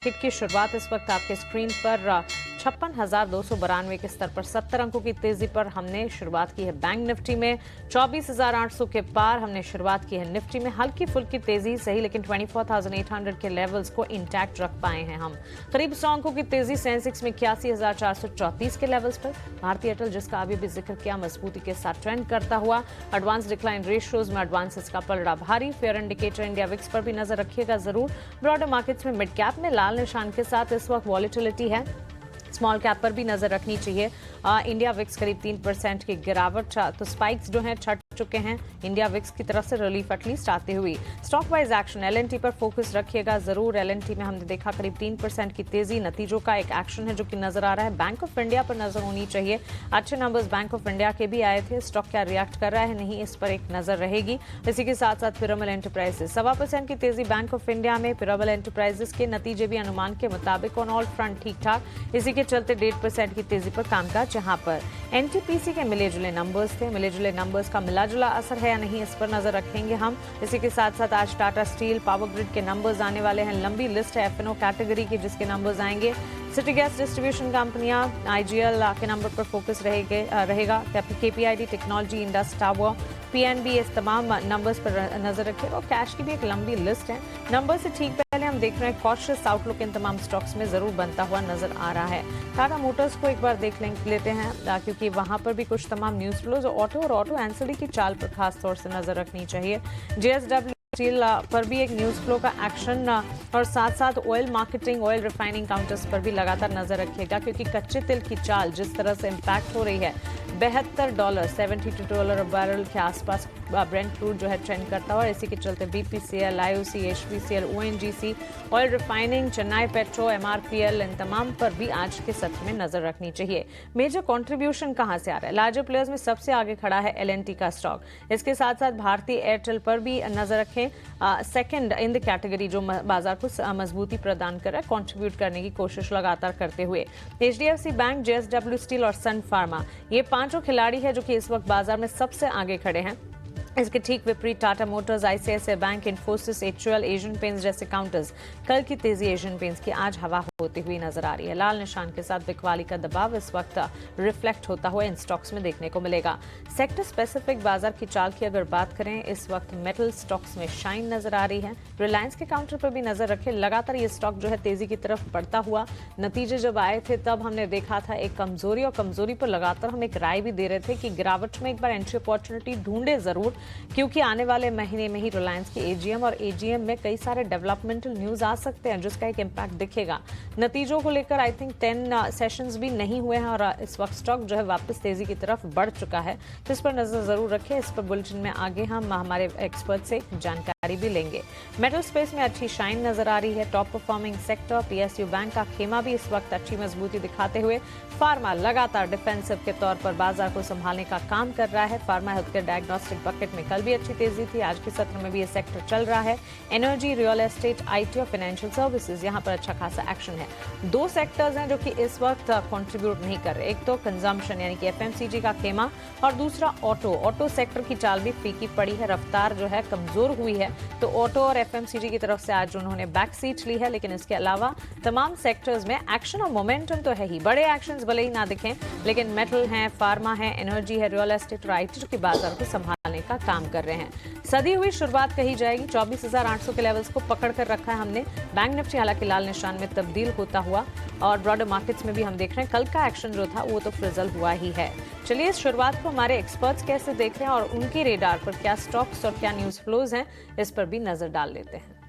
Market की शुरुआत इस वक्त आपके स्क्रीन पर 56,292 के स्तर पर 70 अंकों की तेजी पर हमने शुरुआत की है। बैंक निफ्टी में 24,800 के पार हमने शुरुआत की है। निफ्टी में हल्की फुल्की तेजी सही, लेकिन 24,800 के लेवल्स को इंटैक्ट रख पाए हैं हम। करीब 100 अंकों की तेजी सेंसेक्स में 81,434 के लेवल्स पर। भारतीय एयरटेल, जिसका अभी भी जिक्र किया, मजबूती के साथ ट्रेंड करता हुआ। एडवांस डिक्लाइन रेशियोज में एडवांसेस का पलड़ा भारी। फेयर इंडिकेटर इंडिया विक्स पर भी नजर रखिएगा जरूर। ब्रॉडर मार्केट्स में मिड कैप में लाल निशान के साथ इस वक्त वॉलेटिलिटी है। स्मॉल कैप पर भी नजर रखनी चाहिए। इंडिया विक्स करीब 3% की गिरावट, तो स्पाइक्स जो हैं छट चुके हैं इंडिया विक्स की तरफ से, रिलीफ एटलीस्ट आते हुए। स्टॉक वाइज एक्शन एलएनटी पर फोकस रखिएगा जरूर। एलएनटी में हमने देखा करीब 3% की तेजी, नतीजों का एक एक्शन है जो कि नजर आ रहा है। बैंक ऑफ इंडिया पर नजर होनी चाहिए। अच्छे नंबर्स बैंक ऑफ इंडिया के भी आए थे। स्टॉक क्या रिएक्ट कर रहा है, नहीं, इस पर एक नजर रहेगी। इसी के साथ साथ पिरामल एंटरप्राइजेस 1.25% की तेजी बैंक ऑफ इंडिया में। पिरामल एंटरप्राइजेस के नतीजे भी अनुमान के मुताबिक ऑन ऑल फ्रंट ठीक ठाक। इसी के चलते 1.5% की तेजी पर कामकाज, जहां पर एनटीपीसी के मिले जुले नंबर्स थे। मिले जुले नंबर्स का मिला जुला असर है या नहीं, इस पर नजर रखेंगे हम। इसी के साथ साथ आज टाटा स्टील, पावर ग्रिड के नंबर्स आने वाले हैं। लंबी लिस्ट है एफएनओ कैटेगरी की जिसके नंबर्स आएंगे। सिटी गैस डिस्ट्रीब्यूशन कंपनियां, आईजीएल के नंबर पर फोकस रहेगा। केपीआईडी टेक्नोलॉजी, इंडस टावर, पीएनबी, इस तमाम नंबर्स पर नजर रखिएगा। और कैश की भी एक लंबी लिस्ट है। नंबर से ठीक पहले हम देख रहे हैं कॉशियस आउटलुक इन तमाम स्टॉक्स में जरूर बनता हुआ नजर आ रहा है। टाटा मोटर्स को एक बार देख लेते हैं, क्योंकि वहां पर भी कुछ तमाम न्यूज फ्लोज ऑटो और ऑटो एंसिलरी की चाल पर खास तौर से नजर रखनी चाहिए। जेएसडब्ल्यू स्टील पर भी एक न्यूज फ्लो का एक्शन, और साथ साथ oil marketing, oil refining counters पर भी लगातार नजर रखिएगा, क्योंकि कच्चे तेल की चाल जिस तरह से इंपैक्ट हो रही है, $72 $72 बैरल के आसपास ब्रेंट क्रूड जो है ट्रेंड करता हुआ। इसी के चलते BPCL, IOC, HPCL, ONGC, oil refining, Chennai petro, MRPL, इन तमाम पर भी आज के सत्र में नजर रखनी चाहिए। मेजर कंट्रीब्यूशन कहां से आ रहा है? लार्जर प्लेयर्स में सबसे आगे खड़ा है एलएनटी का स्टॉक। इसके साथ साथ भारतीय एयरटेल पर भी नजर रखें। सेकंड इन द कैटेगरी, जो बाजार को मजबूती प्रदान कर रहा है, कंट्रीब्यूट करने की कोशिश लगातार करते हुए। एचडीएफसी बैंक, जेएसडब्ल्यू स्टील और सन फार्मा, ये पांचों खिलाड़ी हैं जो कि इस वक्त बाजार में सबसे आगे खड़े हैं। इसके ठीक विपरीत Tata Motors, ICICI bank, Infosys, HUL, Asian paints जैसे काउंटर्स। कल की तेजी एशियन पेंट्स की आज हवा होती हुई नजर आ रही है। लाल निशान के साथ बिकवाली का दबाव इस वक्त रिफ्लेक्ट होता हुआ इन स्टॉक्स में देखने को मिलेगा। सेक्टर स्पेसिफिक बाजार की चाल की अगर बात करें, इस वक्त मेटल स्टॉक्स में शाइन नजर आ रही है। रिलायंस के काउंटर पर भी नजर रखें। लगातार ये स्टॉक जो है तेजी की तरफ बढ़ता हुआ। नतीजे जब आए थे तब हमने देखा था एक कमजोरी, और कमजोरी पर लगातार हम एक राय भी दे रहे थे कि गिरावट में एक बार एंट्री अपॉर्चुनिटी ढूंढे जरूर, क्योंकि आने वाले महीने में ही रिलायंस की एजीएम, और एजीएम में कई सारे डेवलपमेंटल न्यूज आ सकते हैं जिसका एक इम्पैक्ट दिखेगा। नतीजों को लेकर आई थिंक 10 सेशंस भी नहीं हुए हैं, और इस वक्त स्टॉक जो है वापस तेजी की तरफ बढ़ चुका है, तो इस पर नजर जरूर रखें। इस पर बुलेटिन में आगे हम हमारे एक्सपर्ट से जानकारी भी लेंगे। मेटल स्पेस में अच्छी शाइन नजर आ रही है। Top performing sector PSU bank का खेमा भी इस वक्त अच्छी मजबूती दिखाते हुए। फार्मा लगातार डिफेंसिव के तौर पर बाजार को संभालने का काम कर रहा है। फार्मा हेल्थकेयर डायग्नोस्टिक बकेट में कल भी अच्छी तेजी थी, आज के सत्र में भी ये सेक्टर चल रहा है। एनर्जी, रियल एस्टेट, आईटी और फाइनेंशियल सर्विसेज, यहां पर अच्छा खासा एक्शन है। दो सेक्टर्स हैं जो कि इस वक्त कंट्रीब्यूट नहीं कर रहे। एक तो कंजम्पशन यानी कि एफएमसीजी का खेमा, और दूसरा ऑटो सेक्टर की चाल भी फीकी पड़ी है, रफ्तार जो है कमजोर हुई है। तो ऑटो और एफएमसीजी की तरफ से आज उन्होंने बैक सीट ली है, लेकिन इसके अलावा तमाम सेक्टर्स में एक्शन और मोमेंटम तो है ही। बड़े एक्शंस भले ही ना दिखें, लेकिन मेटल है, फार्मा है, एनर्जी है, रियल एस्टेट और आईटी के बाजार को संभालने का काम कर रहे हैं। सदी हुई शुरुआत कही जाएगी। 24,800 के लेवल्स को पकड़ कर रखा है हमने। बैंक निफ्टी हालांकि लाल निशान में तब्दील होता हुआ, और ब्रॉडर मार्केट्स में भी हम देख रहे हैं कल का एक्शन जो था वो तो फ्रिजल हुआ ही है। चलिए इस शुरुआत को हमारे एक्सपर्ट्स कैसे देख रहे हैं और उनकी रेडार पर क्या स्टॉक्स और क्या न्यूज फ्लोज हैं, इस पर भी नजर डाल लेते हैं।